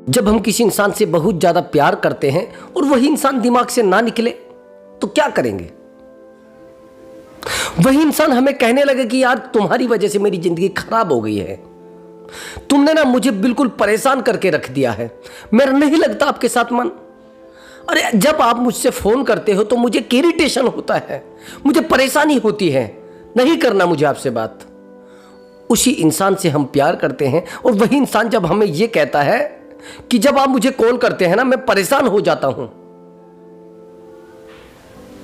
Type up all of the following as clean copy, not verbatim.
जब हम किसी इंसान से बहुत ज़्यादा प्यार करते हैं और वही इंसान दिमाग से ना निकले तो क्या करेंगे? वही इंसान हमें कहने लगे कि यार तुम्हारी वजह से मेरी जिंदगी खराब हो गई है, तुमने ना मुझे बिल्कुल परेशान करके रख दिया है, मेरा नहीं लगता आपके साथ मन। अरे जब आप मुझसे फोन करते हो तो मुझे इरिटेशन होता है, मुझे परेशानी होती है, नहीं करना मुझे आपसे बात। उसी इंसान से हम प्यार करते हैं और वही इंसान जब हमें यह कहता है कि जब आप मुझे कॉल करते हैं ना मैं परेशान हो जाता हूं,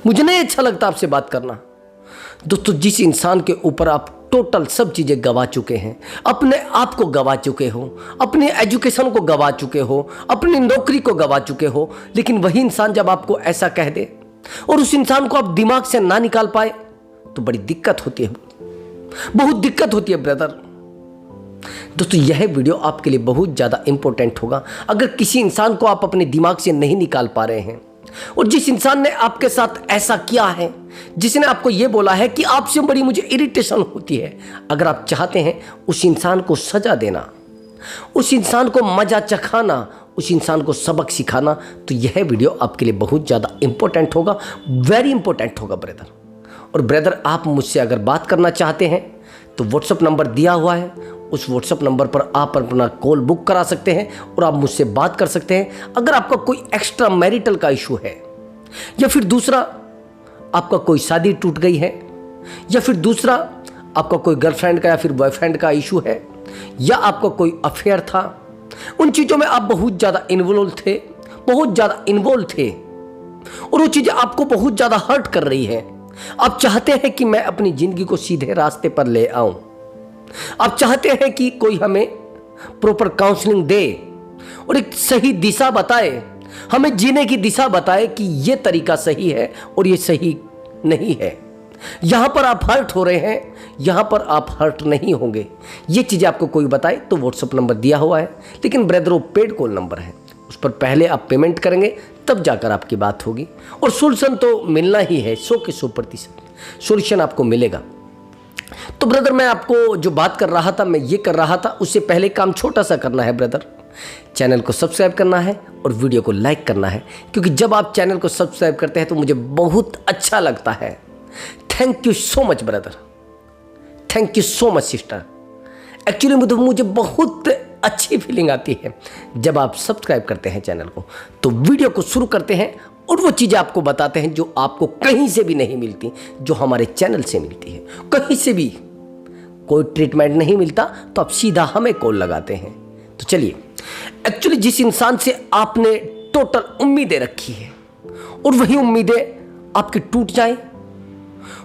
मुझे नहीं अच्छा लगता आपसे बात करना। दोस्तों, जिस इंसान के ऊपर आप टोटल सब चीजें गवा चुके हैं, अपने आप को गवा चुके हो, अपनी एजुकेशन को गवा चुके हो, अपनी नौकरी को गवा चुके हो, लेकिन वही इंसान जब आपको ऐसा कह दे और उस इंसान को आप दिमाग से ना निकाल पाए तो बड़ी दिक्कत होती है, बहुत दिक्कत होती है ब्रदर। दोस्तों, यह वीडियो आपके लिए बहुत ज़्यादा इंपॉर्टेंट होगा। अगर किसी इंसान को आप अपने दिमाग से नहीं निकाल पा रहे हैं और जिस इंसान ने आपके साथ ऐसा किया है, जिसने आपको यह बोला है कि आपसे बड़ी मुझे इरिटेशन होती है, अगर आप चाहते हैं उस इंसान को सजा देना, उस इंसान को मजा चखाना, उस इंसान को सबक सिखाना, तो यह वीडियो आपके लिए बहुत ज़्यादा इंपॉर्टेंट होगा, वेरी इंपॉर्टेंट होगा ब्रदर। और ब्रदर, आप मुझसे अगर बात करना चाहते हैं तो व्हाट्सअप नंबर दिया हुआ है, उस व्हाट्सअप नंबर पर आप अपना कॉल बुक करा सकते हैं और आप मुझसे बात कर सकते हैं। अगर आपका कोई एक्स्ट्रा मैरिटल का इशू है, या फिर दूसरा आपका कोई शादी टूट गई है, या फिर दूसरा आपका कोई गर्लफ्रेंड का या फिर बॉयफ्रेंड का इशू है, या आपका कोई अफेयर था, उन चीज़ों में आप बहुत ज़्यादा इन्वॉल्व थे, बहुत ज़्यादा इन्वॉल्व थे और वो चीज़ें आपको बहुत ज़्यादा हर्ट कर रही है, आप चाहते हैं कि मैं अपनी ज़िंदगी को सीधे रास्ते पर ले आऊं, आप चाहते हैं कि कोई हमें प्रॉपर काउंसलिंग दे और एक सही दिशा बताए, हमें जीने की दिशा बताए कि ये तरीका सही है और ये सही नहीं है, यहां पर आप हर्ट हो रहे हैं, यहां पर आप हर्ट नहीं होंगे, ये चीज़ें आपको कोई बताए तो व्हाट्सअप नंबर दिया हुआ है। लेकिन ब्रदर, वो पेड कॉल नंबर है, उस पर पहले आप पेमेंट करेंगे तब जाकर आपकी बात होगी और सोल्यूशन तो मिलना ही है, 100 के 100% सोल्यूशन आपको मिलेगा। तो ब्रदर, मैं आपको जो बात कर रहा था, मैं ये कर रहा था, उससे पहले काम छोटा सा करना है ब्रदर, चैनल को सब्सक्राइब करना है और वीडियो को लाइक करना है, क्योंकि जब आप चैनल को सब्सक्राइब करते हैं तो मुझे बहुत अच्छा लगता है। Thank you so much brother, thank you so much sister. Actually मुझे बहुत अच्छी फीलिंग आती है जब आप सब्सक्राइब करते हैं चैनल को। तो वीडियो को शुरू करते हैं और वो चीज़ें आपको बताते हैं जो आपको कहीं से भी नहीं मिलती, जो हमारे चैनल से मिलती है। कहीं से भी कोई ट्रीटमेंट नहीं मिलता तो आप सीधा हमें कॉल लगाते हैं। तो चलिए, एक्चुअली जिस इंसान से आपने टोटल उम्मीदें रखी है और वही उम्मीदें आपकी टूट जाए,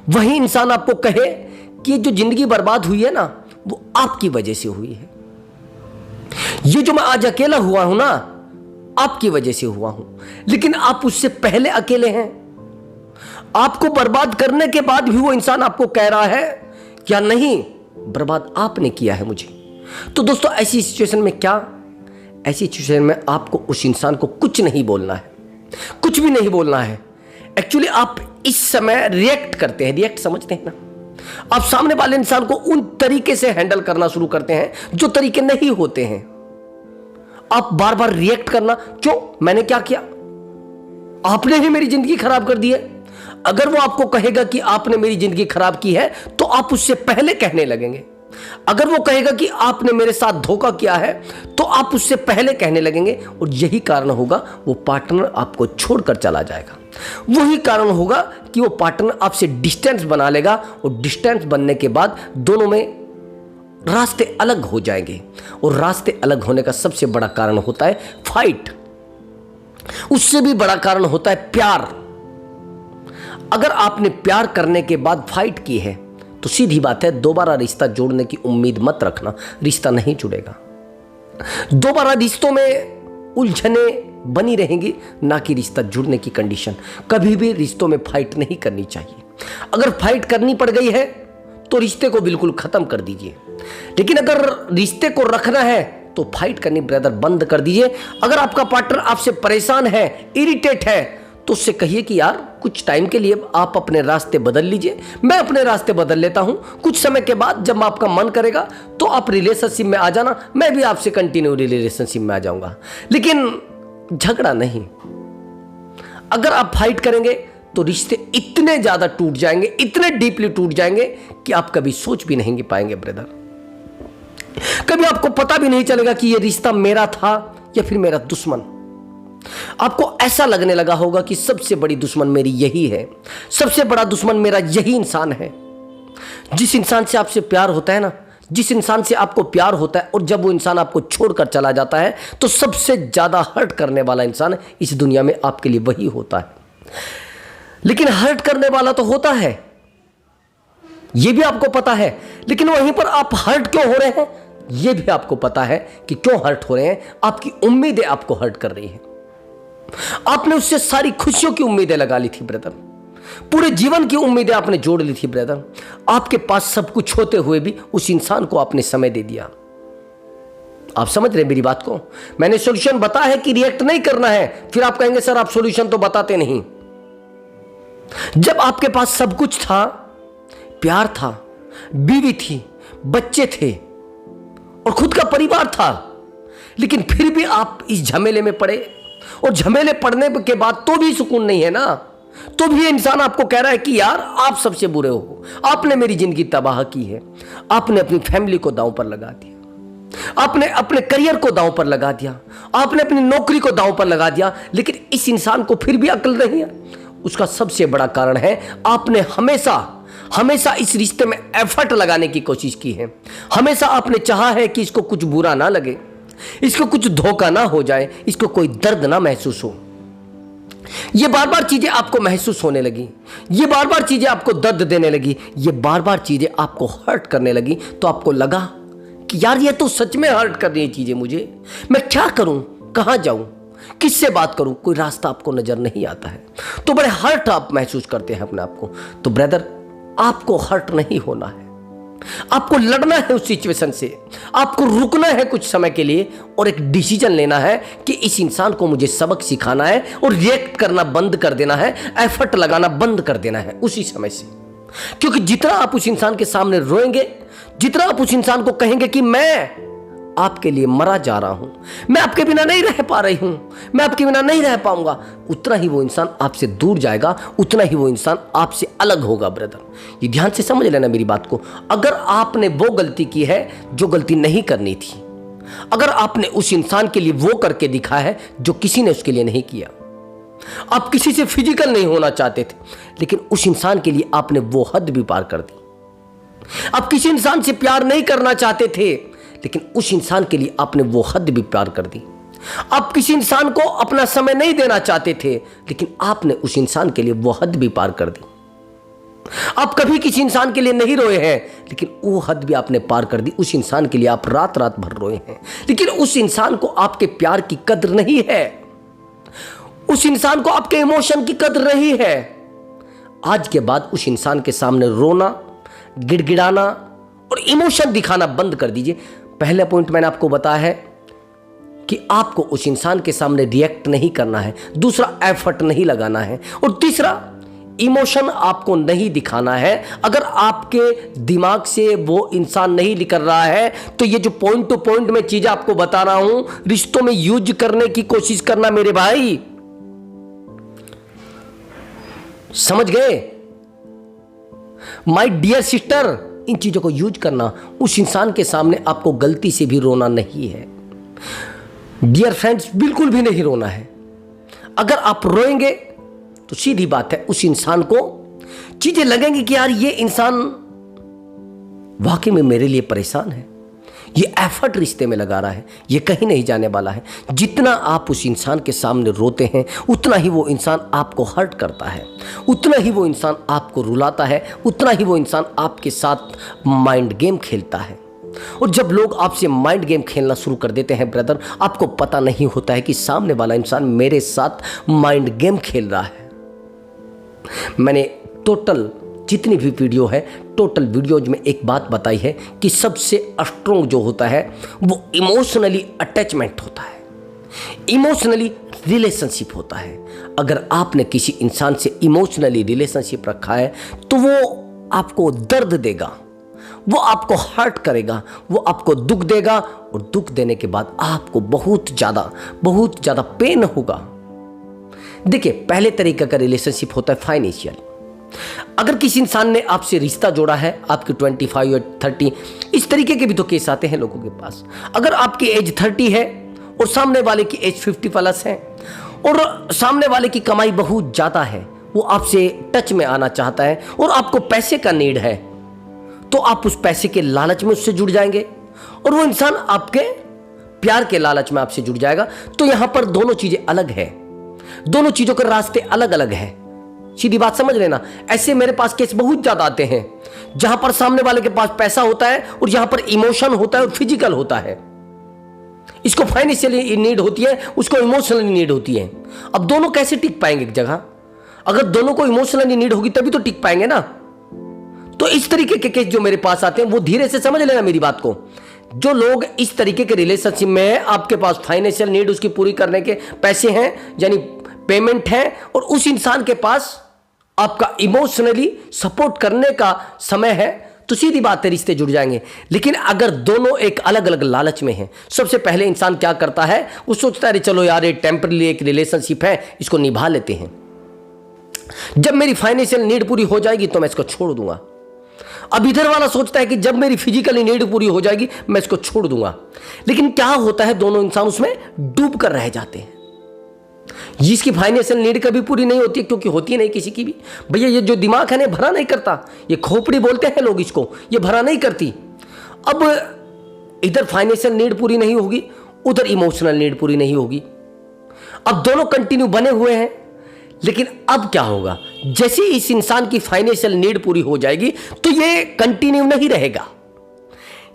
वही इंसान आपको कहे कि ये जो जिंदगी बर्बाद हुई है ना, वो आपकी वजह से हुई है, ये जो मैं आज अकेला हुआ हूं ना, आपकी वजह से हुआ हूं, लेकिन आप उससे पहले अकेले हैं। आपको बर्बाद करने के बाद भी वो इंसान आपको कह रहा है क्या नहीं, बर्बाद आपने किया है मुझे। तो दोस्तों, ऐसी सिचुएशन में क्या, ऐसी सिचुएशन में आपको उस इंसान को कुछ नहीं बोलना है, कुछ भी नहीं बोलना है। एक्चुअली आप इस समय रिएक्ट करते हैं, रिएक्ट समझते हैं ना, आप सामने वाले इंसान को उन तरीके से हैंडल करना शुरू करते हैं जो तरीके नहीं होते हैं। आप बार बार रिएक्ट करना, क्यों, मैंने क्या किया, आपने ही मेरी जिंदगी खराब कर दी है। अगर वो आपको कहेगा कि आपने मेरी जिंदगी खराब की है तो आप उससे पहले कहने लगेंगे। अगर वो कहेगा कि आपने मेरे साथ धोखा किया है तो आप उससे पहले कहने लगेंगे, और यही कारण होगा वो पार्टनर आपको छोड़कर चला जाएगा। वही कारण होगा कि वो पार्टनर आपसे डिस्टेंस बना लेगा और डिस्टेंस बनने के बाद दोनों में रास्ते अलग हो जाएंगे, और रास्ते अलग होने का सबसे बड़ा कारण होता है फाइट, उससे भी बड़ा कारण होता है प्यार। अगर आपने प्यार करने के बाद फाइट की है तो सीधी बात है, दोबारा रिश्ता जोड़ने की उम्मीद मत रखना, रिश्ता नहीं जुड़ेगा। दोबारा रिश्तों में उलझने बनी रहेंगी, ना कि रिश्ता जुड़ने की कंडीशन। कभी भी रिश्तों में फाइट नहीं करनी चाहिए। अगर फाइट करनी पड़ गई है तो रिश्ते को बिल्कुल खत्म कर दीजिए, लेकिन अगर रिश्ते को रखना है तो फाइट करनी ब्रदर बंद कर दीजिए। अगर आपका पार्टनर आपसे परेशान है, इरिटेट है, तो उससे कहिए कि यार कुछ टाइम के लिए आप अपने रास्ते बदल लीजिए, मैं अपने रास्ते बदल लेता हूं, कुछ समय के बाद जब आपका मन करेगा तो आप रिलेशनशिप में आ जाना, मैं भी आपसे कंटिन्यू रिलेशनशिप में आ जाऊंगा। लेकिन झगड़ा नहीं। अगर आप फाइट करेंगे तो रिश्ते इतने ज्यादा टूट जाएंगे, इतने डीपली टूट जाएंगे कि आप कभी सोच भी नहीं पाएंगे ब्रदर। कभी आपको पता भी नहीं चलेगा कि यह रिश्ता मेरा था या फिर मेरा दुश्मन। आपको ऐसा लगने लगा होगा कि सबसे बड़ी दुश्मन मेरी यही है, सबसे बड़ा दुश्मन मेरा यही इंसान है। जिस इंसान से आपसे प्यार होता है ना, जिस इंसान से आपको प्यार होता है और जब वो इंसान आपको छोड़कर चला जाता है तो सबसे ज्यादा हर्ट करने वाला इंसान इस दुनिया में आपके लिए वही होता है। लेकिन हर्ट करने वाला तो होता है, यह भी आपको पता है, लेकिन वहीं पर आप हर्ट क्यों हो रहे हैं यह भी आपको पता है कि क्यों हर्ट हो रहे हैं। आपकी उम्मीदें आपको हर्ट कर रही हैं। आपने उससे सारी खुशियों की उम्मीदें लगा ली थी ब्रदर, पूरे जीवन की उम्मीदें आपने जोड़ ली थी ब्रदर। आपके पास सब कुछ होते हुए भी उस इंसान को आपने समय दे दिया। आप समझ रहे मेरी बात को? मैंने सॉल्यूशन बताया है कि रिएक्ट नहीं करना है, फिर आप कहेंगे सर आप सॉल्यूशन तो बताते नहीं। जब आपके पास सब कुछ था, प्यार था, बीवी थी, बच्चे थे और खुद का परिवार था, लेकिन फिर भी आप इस झमेले में पड़े, और झमेले पड़ने के बाद तो भी सुकून नहीं है ना, तो भी इंसान आपको कह रहा है कि यार आप सबसे बुरे हो, आपने मेरी जिंदगी तबाह की है, आपने अपनी फैमिली को दांव पर लगा दिया, आपने अपने करियर को दांव पर लगा दिया, आपने अपनी नौकरी को दांव पर लगा दिया, लेकिन इस इंसान को फिर भी अक्ल नहीं है। उसका सबसे बड़ा कारण है आपने हमेशा इस रिश्ते में एफर्ट लगाने की कोशिश की है। हमेशा आपने चाहा है कि इसको कुछ बुरा ना लगे, इसको कुछ धोखा ना हो जाए, इसको कोई दर्द ना महसूस हो। ये बार बार चीजें आपको महसूस होने लगी, ये बार बार चीजें आपको दर्द देने लगी, ये बार बार चीजें आपको हर्ट करने लगी, तो आपको लगा कि यार ये तो सच में हर्ट कर रही है चीजें मुझे, मैं क्या करूं, कहां जाऊं, किससे बात करूं, कोई रास्ता आपको नजर नहीं आता है, तो बड़े हर्ट आप महसूस करते हैं अपने आप को। तो ब्रदर आपको हर्ट नहीं होना है, आपको लड़ना है उस सिचुएशन से, आपको रुकना है कुछ समय के लिए और एक डिसीजन लेना है कि इस इंसान को मुझे सबक सिखाना है और रिएक्ट करना बंद कर देना है, एफर्ट लगाना बंद कर देना है उसी समय से। क्योंकि जितना आप उस इंसान के सामने रोएंगे, जितना आप उस इंसान को कहेंगे कि मैं आपके लिए मरा जा रहा हूं, मैं आपके बिना नहीं रह पा रही हूं, मैं आपके बिना नहीं रह पाऊंगा, उतना ही वो इंसान आपसे दूर जाएगा, उतना ही वो इंसान आपसे अलग होगा ब्रदर। ये ध्यान से समझ लेना मेरी बात को। अगर आपने वो गलती की है जो गलती नहीं करनी थी, अगर आपने उस इंसान के लिए वो करके दिखा है जो किसी ने उसके लिए नहीं किया, आप किसी से फिजिकल नहीं होना चाहते थे लेकिन उस इंसान के लिए आपने वो हद भी पार कर दी, आप किसी इंसान से प्यार नहीं करना चाहते थे लेकिन उस इंसान के लिए आपने वो हद भी पार कर दी, आप किसी इंसान को अपना समय नहीं देना चाहते थे लेकिन आपने उस इंसान के लिए वो हद भी पार कर दी, आप कभी किसी इंसान के लिए नहीं रोए हैं लेकिन वो हद भी आपने पार कर दी, उस इंसान के लिए आप रात रात भर रोए हैं, लेकिन उस इंसान को आपके प्यार की कद्र नहीं है, उस इंसान को आपके इमोशन की कद्र नहीं है। आज के बाद उस इंसान के सामने रोना, गिड़गिड़ाना और इमोशन दिखाना बंद कर दीजिए। पहला पॉइंट मैंने आपको बताया है कि आपको उस इंसान के सामने रिएक्ट नहीं करना है, दूसरा एफर्ट नहीं लगाना है, और तीसरा इमोशन आपको नहीं दिखाना है। अगर आपके दिमाग से वो इंसान नहीं निकल रहा है तो ये जो पॉइंट टू पॉइंट में चीजें आपको बता रहा हूं, रिश्तों में यूज करने की कोशिश करना मेरे भाई, समझ गए माय डियर सिस्टर, इन चीजों को यूज करना। उस इंसान के सामने आपको गलती से भी रोना नहीं है डियर फ्रेंड्स, बिल्कुल भी नहीं रोना है। अगर आप रोएंगे तो सीधी बात है उस इंसान को चीजें लगेंगी कि यार ये इंसान वाकई में मेरे लिए परेशान है, ये एफर्ट रिश्ते में लगा रहा है, ये कहीं नहीं जाने वाला है। जितना आप उस इंसान के सामने रोते हैं उतना ही वो इंसान आपको हर्ट करता है, उतना ही वो इंसान आपको रुलाता है, उतना ही वो इंसान आपके साथ माइंड गेम खेलता है। और जब लोग आपसे माइंड गेम खेलना शुरू कर देते हैं ब्रदर, आपको पता नहीं होता है कि सामने वाला इंसान मेरे साथ माइंड गेम खेल रहा है। मैंने टोटल जितनी भी वीडियो है, टोटल वीडियोज में एक बात बताई है कि सबसे स्ट्रॉन्ग जो होता है वो इमोशनली अटैचमेंट होता है, इमोशनली रिलेशनशिप होता है। अगर आपने किसी इंसान से इमोशनली रिलेशनशिप रखा है तो वो आपको दर्द देगा, वो आपको हर्ट करेगा, वो आपको दुख देगा, और दुख देने के बाद आपको बहुत ज़्यादा पेन होगा। देखिए, पहले तरीके का रिलेशनशिप होता है फाइनेंशियल। अगर किसी इंसान ने आपसे रिश्ता जोड़ा है, आपकी 25 या 30, इस तरीके के भी तो केस आते हैं लोगों के पास। अगर आपकी एज 30 है और सामने वाले की एज 50+ है और सामने वाले की कमाई बहुत ज़्यादा है, वो आपसे टच में आना चाहता है और आपको पैसे का नीड है, तो आप उस पैसे के लालच में उससे जुड़ जाएंगे और वो इंसान आपके प्यार के लालच में आपसे जुड़ जाएगा। तो यहां पर दोनों चीजें अलग है, दोनों चीजों के रास्ते अलग अलग है। सीधी बात समझ लेना। ऐसे मेरे पास केस बहुत ज्यादा आते हैं जहां पर सामने वाले के पास पैसा होता है और जहां पर इमोशन होता है और फिजिकल होता है। इसको फाइनेंशियली नीड होती है, उसको इमोशनली नीड होती है। अब दोनों कैसे टिक पाएंगे एक जगह? अगर दोनों को इमोशनली नीड होगी तभी तो टिक पाएंगे ना। तो इस तरीके के केस जो मेरे पास आते हैं, वो धीरे से समझ लेना मेरी बात को। जो लोग इस तरीके के रिलेशनशिप में हैं, आपके पास फाइनेंशियल नीड उसकी पूरी करने के पैसे हैं, यानी पेमेंट है, और उस इंसान के पास आपका इमोशनली सपोर्ट करने का समय है, तो सीधी बात है रिश्ते जुड़ जाएंगे। लेकिन अगर दोनों एक अलग अलग लालच में हैं, सबसे पहले इंसान क्या करता है, वो सोचता है चलो यार ये टेम्पररी एक रिलेशनशिप है, इसको निभा लेते हैं, जब मेरी फाइनेंशियल नीड पूरी हो जाएगी तो मैं इसको छोड़ दूंगा। अब इधर वाला सोचता है कि जब मेरी फिजिकली नीड पूरी हो जाएगी मैं इसको छोड़ दूंगा। लेकिन क्या होता है, दोनों इंसान उसमें डूब कर रह जाते हैं। जिसकी फाइनेंशियल नीड कभी पूरी नहीं होती है, क्योंकि होती नहीं किसी की भी। भैया ये जो दिमाग है ना, भरा नहीं करता, ये खोपड़ी बोलते हैं लोग इसको, ये भरा नहीं करती। अब इधर फाइनेंशियल नीड पूरी नहीं होगी, उधर इमोशनल नीड पूरी नहीं होगी। अब दोनों कंटिन्यू बने हुए हैं। लेकिन अब क्या होगा, जैसे इस इंसान की फाइनेंशियल नीड पूरी हो जाएगी तो ये कंटिन्यू नहीं रहेगा।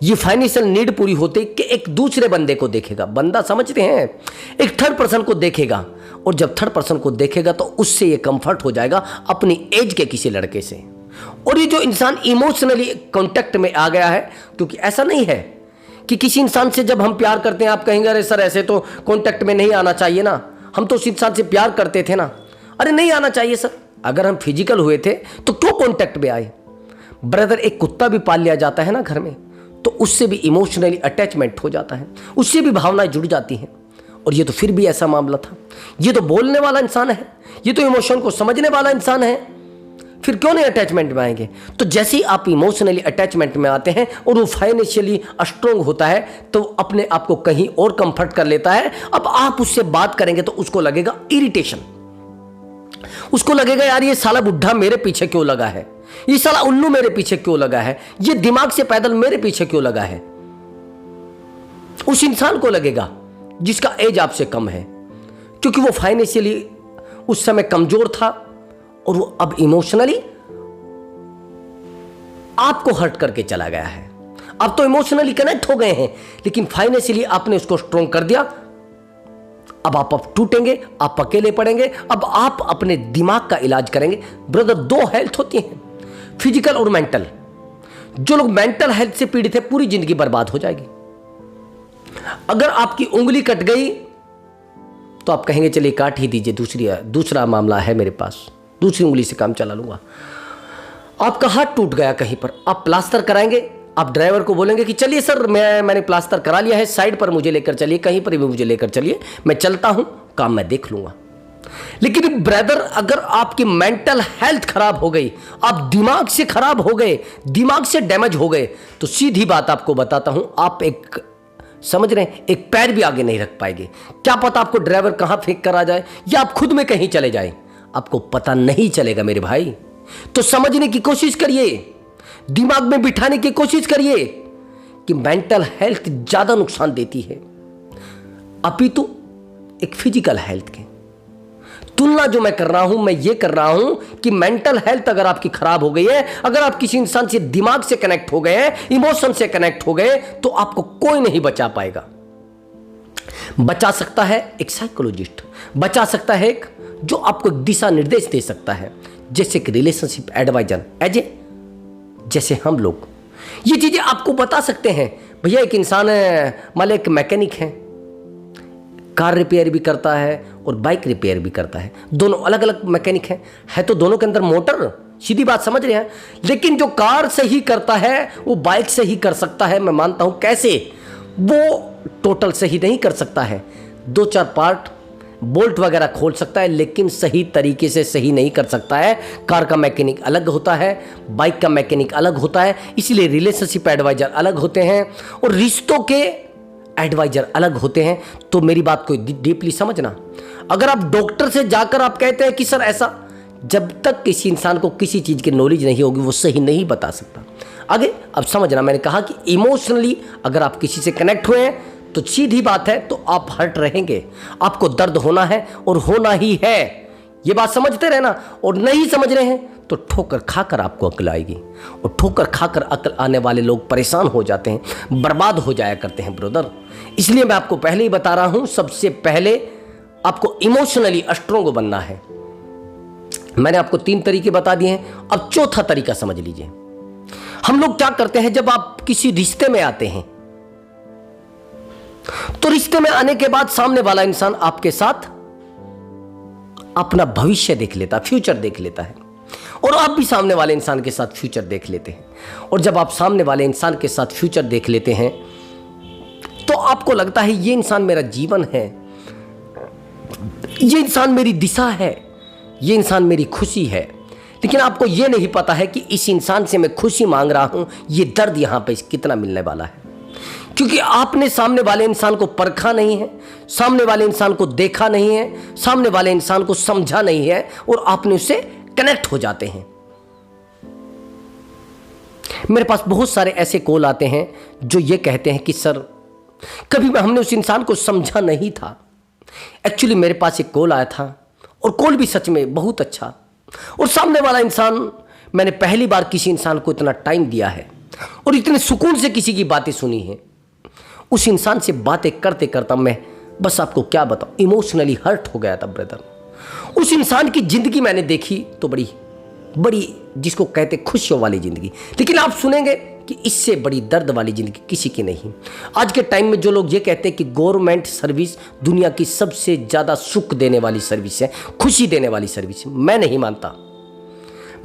ये फाइनेंशियल नीड पूरी होते कि एक दूसरे बंदे को देखेगा, बंदा समझते हैं, एक थर्ड पर्सन को देखेगा, और जब थर्ड पर्सन को देखेगा तो उससे ये कंफर्ट हो जाएगा अपनी एज के किसी लड़के से। और ये जो इंसान इमोशनली कांटेक्ट में आ गया है, क्योंकि ऐसा नहीं है कि किसी इंसान से जब हम प्यार करते हैं आप कहेंगे अरे सर ऐसे तो कांटेक्ट में नहीं आना चाहिए ना, हम तो उस इंसान से प्यार करते थे ना। अरे नहीं आना चाहिए सर, अगर हम फिजिकल हुए थे तो क्यों कांटेक्ट में आए? ब्रदर, एक कुत्ता भी पाल लिया जाता है ना घर में, तो उससे भी इमोशनली अटैचमेंट हो जाता है, उससे भी भावनाएं जुड़ जाती हैं। और ये तो फिर भी ऐसा मामला था, ये तो बोलने वाला इंसान है, ये तो इमोशन को समझने वाला इंसान है, फिर क्यों नहीं अटैचमेंट में आएंगे? तो जैसे ही आप इमोशनली अटैचमेंट में आते हैं और वो फाइनेंशियली स्ट्रोंग होता है तो अपने आप को कहीं और कंफर्ट कर लेता है। अब आप उससे बात करेंगे तो उसको लगेगा इरिटेशन, उसको लगेगा यार ये साला बुढ़ा मेरे पीछे क्यों लगा है, ये साला उल्लू मेरे पीछे क्यों लगा है, ये दिमाग से पैदल मेरे पीछे क्यों लगा है। उस इंसान को लगेगा जिसका एज आपसे कम है, क्योंकि वो फाइनेंशियली उस समय कमजोर था और वो अब इमोशनली आपको हर्ट करके चला गया है। अब तो इमोशनली कनेक्ट हो गए हैं, लेकिन फाइनेंशियली आपने उसको स्ट्रॉन्ग कर दिया। अब टूटेंगे, आप अकेले पड़ेंगे, अब आप अपने दिमाग का इलाज करेंगे। ब्रदर, दो हेल्थ होती हैं, फिजिकल और मेंटल। जो लोग मेंटल हेल्थ से पीड़ित है पूरी जिंदगी बर्बाद हो जाएगी। अगर आपकी उंगली कट गई तो आप कहेंगे चलिए काट ही दीजिए, दूसरा मामला है मेरे पास, दूसरी उंगली से काम चला लूंगा। आपका हाथ टूट गया कहीं पर, आप प्लास्टर कराएंगे, आप ड्राइवर को बोलेंगे कि चलिए सर मैंने प्लास्टर करा लिया है, साइड पर मुझे लेकर चलिए, कहीं पर भी मुझे लेकर चलिए, मैं चलता हूं, काम मैं देख लूंगा। लेकिन ब्रदर, अगर आपकी मेंटल हेल्थ खराब हो गई, आप दिमाग से खराब हो गए, दिमाग से डैमेज हो गए, तो सीधी बात आपको बताता हूं, आप एक समझ रहे हैं, एक पैर भी आगे नहीं रख पाएंगे। क्या पता आपको ड्राइवर कहां फेंक कर आ जाए या आप खुद में कहीं चले जाए, आपको पता नहीं चलेगा मेरे भाई। तो समझने की कोशिश करिए, दिमाग में बिठाने की कोशिश करिए कि मेंटल हेल्थ ज्यादा नुकसान देती है अपितु एक फिजिकल हेल्थ के। तुलना जो मैं कर रहा हूं, मैं ये कर रहा हूं कि मेंटल हेल्थ अगर आपकी खराब हो गई है, अगर आप किसी इंसान से दिमाग से कनेक्ट हो गए हैं, इमोशन से कनेक्ट हो गए, तो आपको कोई नहीं बचा पाएगा। बचा सकता है एक साइकोलॉजिस्ट, बचा सकता है एक जो आपको दिशा निर्देश दे सकता है, जैसे कि रिलेशनशिप एडवाइजर, जैसे हम लोग ये चीजें आपको बता सकते हैं। भैया एक इंसान है, मान लो एक मैकेनिक है, कार रिपेयर भी करता है और बाइक रिपेयर भी करता है। दोनों अलग अलग मैकेनिक हैं, है तो दोनों के अंदर मोटर, सीधी बात समझ रहे हैं। लेकिन जो कार सही करता है वो बाइक सही कर सकता है, मैं मानता हूं। कैसे? वो टोटल सही नहीं कर सकता है, 2-4 पार्ट बोल्ट वगैरह खोल सकता है, लेकिन सही तरीके से सही नहीं कर सकता है। कार का मैकेनिक अलग होता है, बाइक का मैकेनिक अलग होता है, इसलिए रिलेशनशिप एडवाइजर अलग होते हैं और रिश्तों के एडवाइजर अलग होते हैं। तो मेरी बात को डीपली समझना। अगर आप डॉक्टर से जाकर आप कहते हैं कि सर ऐसा, जब तक किसी इंसान को किसी चीज़ की नॉलेज नहीं होगी वो सही नहीं बता सकता। आगे अब समझना, मैंने कहा कि इमोशनली अगर आप किसी से कनेक्ट हुए हैं तो सीधी बात है, तो आप हर्ट रहेंगे, आपको दर्द होना है और होना ही है। ये बात समझते रहना। और नहीं समझ रहे हैं तो ठोकर खाकर आपको अक्ल आएगी, और ठोकर खाकर अक्ल आने वाले लोग परेशान हो जाते हैं, बर्बाद हो जाया करते हैं ब्रदर। इसलिए मैं आपको पहले ही बता रहा हूं, सबसे पहले आपको इमोशनली स्ट्रांग बनना है। मैंने आपको 3 तरीके बता दिए हैं, अब चौथा तरीका समझ लीजिए। हम लोग क्या करते हैं, जब आप किसी रिश्ते में आते हैं तो रिश्ते में आने के बाद सामने वाला इंसान आपके साथ अपना भविष्य देख लेता, फ्यूचर देख लेता है, और आप भी सामने वाले इंसान के साथ फ्यूचर देख लेते हैं। और जब आप सामने वाले इंसान के साथ फ्यूचर देख लेते हैं तो आपको लगता है ये इंसान मेरा जीवन है, ये इंसान मेरी दिशा है, ये इंसान मेरी खुशी है। लेकिन आपको ये नहीं पता है कि इस इंसान से मैं खुशी मांग रहा हूं, ये दर्द यहां पे कितना मिलने वाला है। क्योंकि आपने सामने वाले इंसान को परखा नहीं है, सामने वाले इंसान को देखा नहीं है, सामने वाले इंसान को समझा नहीं है, और आपने उससे कनेक्ट हो जाते हैं। मेरे पास बहुत सारे ऐसे कॉल आते हैं जो ये कहते हैं कि सर कभी हमने उस इंसान को समझा नहीं था। एक्चुअली मेरे पास एक कॉल आया था, और कॉल भी सच में बहुत अच्छा, और सामने वाला इंसान, मैंने पहली बार किसी इंसान को इतना टाइम दिया है और इतने सुकून से किसी की बातें सुनी है। उस इंसान से बातें करते करता मैं बस आपको क्या बताऊं, इमोशनली हर्ट हो गया था ब्रदर। उस इंसान की जिंदगी मैंने देखी तो बड़ी बड़ी, जिसको कहते खुशियों वाली जिंदगी, लेकिन आप सुनेंगे कि इससे बड़ी दर्द वाली जिंदगी किसी की नहीं। आज के टाइम में जो लोग ये कहते हैं कि गवर्नमेंट सर्विस दुनिया की सबसे ज्यादा सुख देने वाली सर्विस है, खुशी देने वाली सर्विस है, मैं नहीं मानता।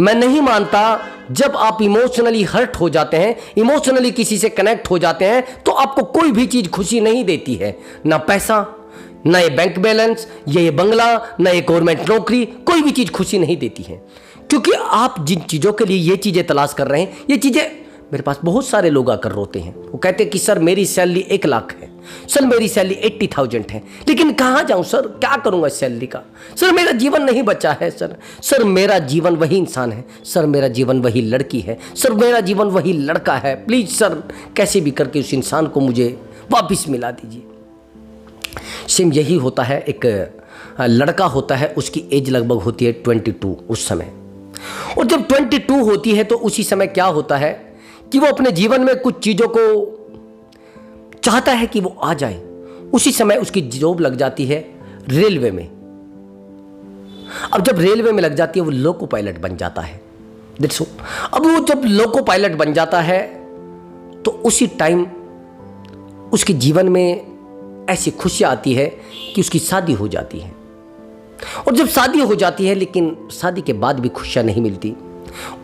मैं नहीं मानता। जब आप इमोशनली हर्ट हो जाते हैं, इमोशनली किसी से कनेक्ट हो जाते हैं, तो आपको कोई भी चीज खुशी नहीं देती है, ना पैसा, ना ये बैंक बैलेंस, ये बंगला, ना ये गवर्नमेंट नौकरी, कोई भी चीज खुशी नहीं देती है। क्योंकि आप जिन चीजों के लिए ये चीजें तलाश कर रहे हैं, ये चीजें, मेरे पास बहुत सारे लोग आकर रोते हैं, वो कहते हैं कि सर मेरी सैलरी 1 लाख है, सर मेरी सैलरी 80,000 है, लेकिन कहाँ जाऊँ सर, क्या करूँगा इस सैलरी का, सर मेरा जीवन नहीं बचा है, सर मेरा जीवन वही इंसान है, सर मेरा जीवन वही लड़की है, सर मेरा जीवन वही लड़का है, प्लीज़ सर कैसे भी करके उस इंसान को मुझे वापस मिला दीजिए। सेम यही होता है, एक लड़का होता है, उसकी एज लगभग होती है 22 उस समय, और जब 22 होती है तो उसी समय क्या होता है कि वो अपने जीवन में कुछ चीज़ों को चाहता है कि वो आ जाए। उसी समय उसकी जॉब लग जाती है रेलवे में। अब जब रेलवे में लग जाती है वो लोको पायलट बन जाता है। देखो, अब वो जब लोको पायलट बन जाता है तो उसी टाइम उसके जीवन में ऐसी खुशियाँ आती है कि उसकी शादी हो जाती है। और जब शादी हो जाती है, लेकिन शादी के बाद भी खुशियाँ नहीं मिलती,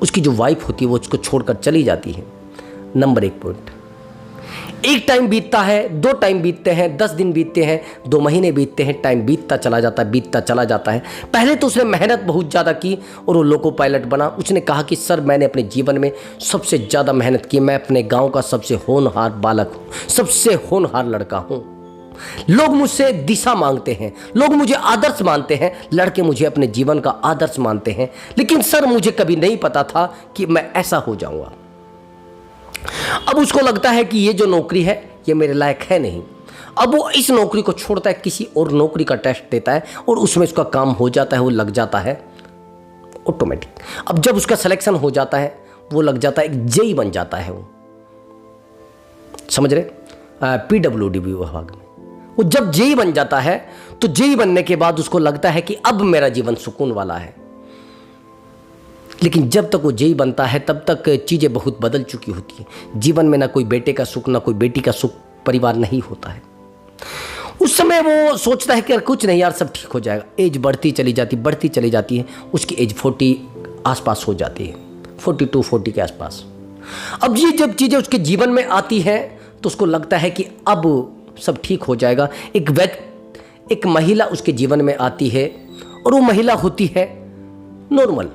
उसकी जो वाइफ होती है वो उसको छोड़कर चली जाती है। नंबर 1 पॉइंट, एक टाइम बीतता है, 2 टाइम बीतते हैं, 10 दिन बीतते हैं, 2 महीने बीतते हैं, टाइम बीतता चला जाता है। पहले तो उसने मेहनत बहुत ज़्यादा की और वो लोको पायलट बना। उसने कहा कि सर मैंने अपने जीवन में सबसे ज़्यादा मेहनत की, मैं अपने गांव का सबसे होनहार बालक हूँ, सबसे होनहार लड़का हूँ। लोग मुझसे दिशा मांगते हैं, लोग मुझे आदर्श मानते हैं, लड़के मुझे अपने जीवन का आदर्श मानते हैं, लेकिन सर मुझे कभी नहीं पता था कि मैं ऐसा हो जाऊंगा। अब उसको लगता है कि ये जो नौकरी है ये मेरे लायक है नहीं। अब वो इस नौकरी को छोड़ता है, किसी और नौकरी का टेस्ट देता है और उसमें उसका काम हो जाता है, वो लग जाता है ऑटोमेटिक। अब जब उसका सिलेक्शन हो जाता है, वो लग जाता है, एक जेई बन जाता है। वो समझ रहे, PWD विभाग में वो जब जेई बन जाता है तो जेई बनने के बाद उसको लगता है कि अब मेरा जीवन सुकून वाला है। लेकिन जब तक वो जेई बनता है तब तक चीज़ें बहुत बदल चुकी होती हैं। जीवन में ना कोई बेटे का सुख, ना कोई बेटी का सुख परिवार नहीं होता है। उस समय वो सोचता है कि यार कुछ नहीं यार, सब ठीक हो जाएगा। एज बढ़ती चली जाती है, उसकी एज 40 आसपास हो जाती है, 42-40 के आसपास। अब ये जब चीज़ें उसके जीवन में आती हैं तो उसको लगता है कि अब सब ठीक हो जाएगा। एक महिला उसके जीवन में आती है और वो महिला होती है नॉर्मल,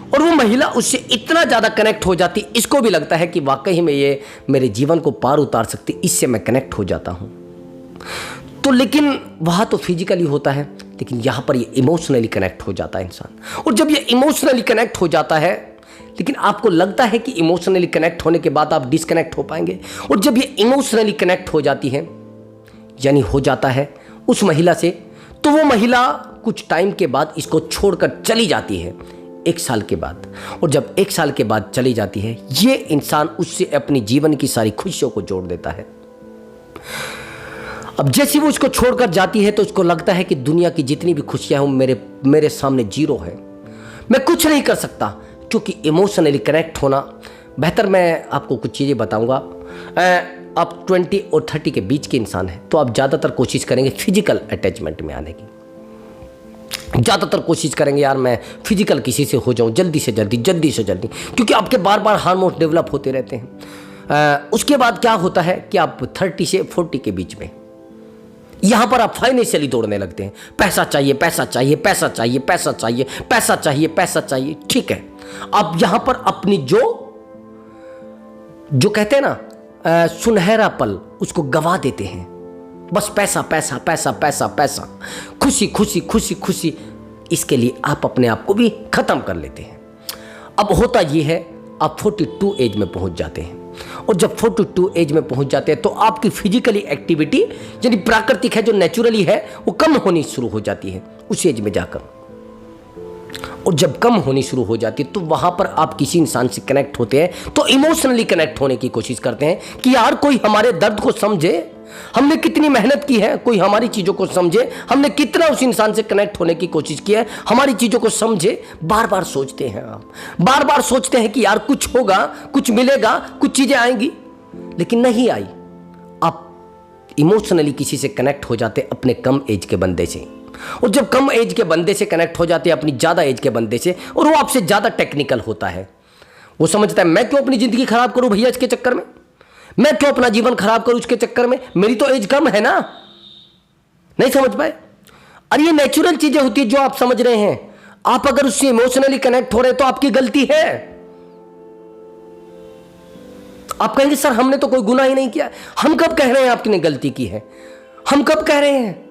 और वो महिला उससे इतना ज़्यादा कनेक्ट हो जाती, इसको भी लगता है कि वाकई में ये मेरे जीवन को पार उतार सकती, इससे मैं कनेक्ट हो जाता हूँ। तो लेकिन वहाँ तो फिजिकली होता है, लेकिन यहाँ पर ये इमोशनली कनेक्ट हो जाता है इंसान। और जब ये इमोशनली कनेक्ट हो जाता है, लेकिन आपको लगता है कि इमोशनली कनेक्ट होने के बाद आप डिस्कनेक्ट हो पाएंगे, और जब ये इमोशनली कनेक्ट हो जाती है, यानी हो जाता है उस महिला से, तो वो महिला कुछ टाइम के बाद इसको छोड़कर चली जाती है, 1 साल के बाद। और जब 1 साल के बाद चली जाती है, ये इंसान उससे अपनी जीवन की सारी खुशियों को जोड़ देता है। अब जैसे वो उसको छोड़कर जाती है तो उसको लगता है कि दुनिया की जितनी भी खुशियां हैं मेरे सामने जीरो है, मैं कुछ नहीं कर सकता, क्योंकि इमोशनली कनेक्ट होना बेहतर। मैं आपको कुछ चीज़ें बताऊंगा। आप 20 और 30 के बीच के इंसान हैं तो आप ज़्यादातर कोशिश करेंगे फिजिकल अटैचमेंट में आने की, ज़्यादातर कोशिश करेंगे यार मैं फिजिकल किसी से हो जाऊं जल्दी से जल्दी, क्योंकि आपके बार बार हार्मोन्स डेवलप होते रहते हैं। उसके बाद क्या होता है कि आप 30 से 40 के बीच में यहाँ पर आप फाइनेंशियली दौड़ने लगते हैं, पैसा चाहिए, ठीक है। आप यहाँ पर अपनी जो कहते हैं ना सुनहरा पल, उसको गवा देते हैं। बस पैसा, खुशी, इसके लिए आप अपने आप को भी खत्म कर लेते हैं। अब होता ये है, आप 42 एज में पहुंच जाते हैं, और जब 42 एज में पहुंच जाते हैं तो आपकी फिजिकली एक्टिविटी यानी प्राकृतिक है, जो नेचुरली है, वो कम होनी शुरू हो जाती है उस एज में जाकर। और जब कम होनी शुरू हो जाती है तो वहां पर आप किसी इंसान से कनेक्ट होते हैं तो इमोशनली कनेक्ट होने की कोशिश करते हैं कि यार कोई हमारे दर्द को समझे, हमने कितनी मेहनत की है, कोई हमारी चीज़ों को समझे, हमने कितना उस इंसान से कनेक्ट होने की कोशिश की है, हमारी चीज़ों को समझे। बार बार सोचते हैं आप, बार बार सोचते हैं कि यार कुछ होगा, कुछ मिलेगा, कुछ चीज़ें आएंगी, लेकिन नहीं आई। आप इमोशनली किसी से कनेक्ट हो जाते अपने कम एज के बंदे से, और जब कम एज के बंदे से कनेक्ट हो जाते हैं अपनी ज़्यादा एज के बंदे से, और वो आपसे ज़्यादा टेक्निकल होता है, वो समझता है मैं क्यों अपनी ज़िंदगी खराब करूं भैया इसके चक्कर में, मैं क्यों अपना जीवन खराब करूं उसके चक्कर में, मेरी तो एज कम है ना। नहीं समझ पाए? और ये नेचुरल चीज़ें होती है जो आप समझ रहे हैं। आप अगर उससे इमोशनली कनेक्ट हो रहे हैं तो आपकी गलती है। आप कहेंगे सर हमने तो कोई गुनाह ही नहीं किया। हम कब कह रहे हैं आपने गलती की है? हम कब कह रहे हैं?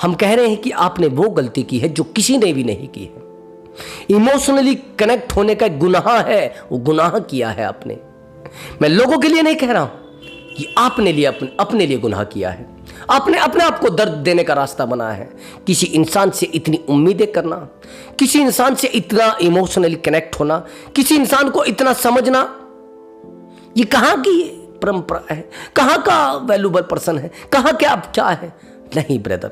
हम कह रहे हैं कि आपने वो गलती की है जो किसी ने भी नहीं की है। इमोशनली कनेक्ट होने का गुनाह है, वो गुनाह किया है आपने। मैं लोगों के लिए नहीं कह रहा हूं कि आपने लिए अपने लिए गुनाह किया है। आपने अपने आप को दर्द देने का रास्ता बनाया है। किसी इंसान से इतनी उम्मीदें करना, किसी इंसान से इतना इमोशनली कनेक्ट होना, किसी इंसान को इतना समझना, ये कहाँ की परंपरा है? कहाँ का वैल्यूबल पर्सन है? कहाँ के आप क्या है? नहीं ब्रदर,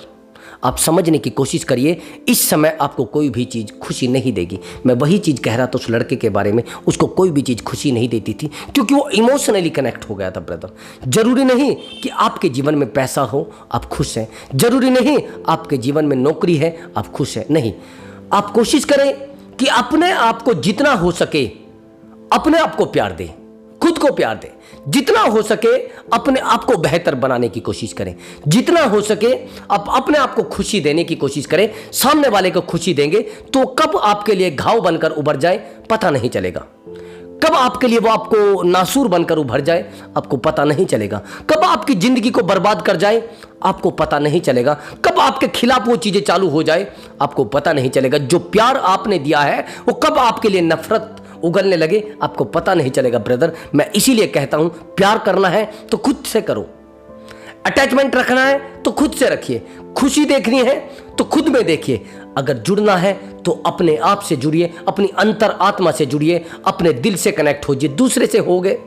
आप समझने की कोशिश करिए। इस समय आपको कोई भी चीज़ खुशी नहीं देगी। मैं वही चीज़ कह रहा था उस लड़के के बारे में, उसको कोई भी चीज़ खुशी नहीं देती थी क्योंकि वो इमोशनली कनेक्ट हो गया था ब्रदर। जरूरी नहीं कि आपके जीवन में पैसा हो आप खुश हैं, जरूरी नहीं आपके जीवन में नौकरी है आप खुश हैं, नहीं। आप कोशिश करें कि अपने आप को जितना हो सके अपने आप को प्यार दें, खुद को प्यार दें, जितना हो सके अपने आप को बेहतर बनाने की कोशिश करें, जितना हो सके आप अपने आप को खुशी देने की कोशिश करें। सामने वाले को खुशी देंगे तो कब आपके लिए घाव बनकर उभर जाए पता नहीं चलेगा, कब आपके लिए वो आपको नासूर बनकर उभर जाए आपको पता नहीं चलेगा, कब आपकी जिंदगी को बर्बाद कर जाए आपको पता नहीं चलेगा, कब आपके खिलाफ वो चीजें चालू हो जाए आपको पता नहीं चलेगा। जो प्यार आपने दिया है वो कब आपके लिए नफरत उगलने लगे आपको पता नहीं चलेगा ब्रदर। मैं इसीलिए कहता हूं प्यार करना है तो खुद से करो, अटैचमेंट रखना है तो खुद से रखिए, खुशी देखनी है तो खुद में देखिए, अगर जुड़ना है तो अपने आप से जुड़िए, अपनी अंतर आत्मा से जुड़िए, अपने दिल से कनेक्ट होइए, दूसरे से हो गए।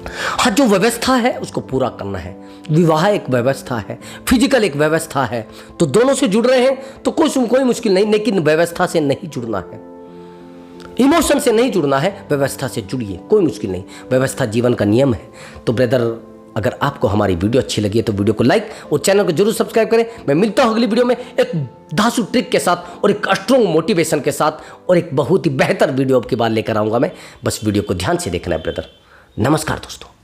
हाँ, जो व्यवस्था है उसको पूरा करना है। विवाह एक व्यवस्था है, फिजिकल एक व्यवस्था है, तो दोनों से जुड़ रहे हैं तो कोई मुश्किल नहीं, लेकिन व्यवस्था से नहीं जुड़ना है, इमोशन से नहीं जुड़ना है, व्यवस्था से जुड़िए, कोई मुश्किल नहीं। व्यवस्था जीवन का नियम है। तो ब्रदर अगर आपको हमारी वीडियो अच्छी लगी है तो वीडियो को लाइक और चैनल को जरूर सब्सक्राइब करें। मैं मिलता हूं अगली वीडियो में एक धांसू ट्रिक के साथ और एक स्ट्रॉन्ग मोटिवेशन के साथ और एक बहुत ही बेहतर वीडियो आपकी बार लेकर आऊंगा मैं। बस वीडियो को ध्यान से देखना है ब्रदर। नमस्कार दोस्तों।